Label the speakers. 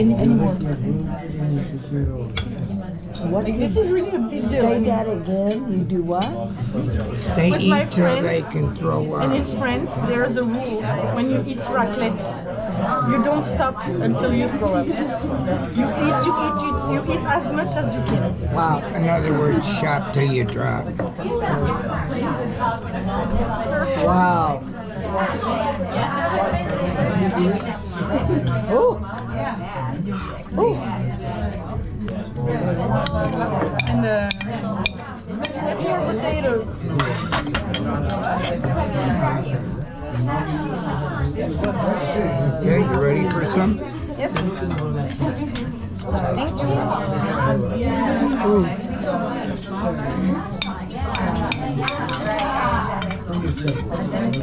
Speaker 1: anymore.
Speaker 2: What?
Speaker 1: Like, this is really a big deal.
Speaker 2: Say that again. You do what?
Speaker 3: They
Speaker 1: With my
Speaker 3: eat till they
Speaker 1: friends,
Speaker 3: can throw
Speaker 1: And in
Speaker 3: up.
Speaker 1: France, there's a rule. When you eat raclette, you don't stop until you throw up. You eat as much as you can.
Speaker 2: Wow.
Speaker 3: In other words, shop till you drop.
Speaker 2: Wow. Oh. Oh.
Speaker 1: And more potatoes.
Speaker 3: Okay, you ready for some?
Speaker 1: Yes. Thank you.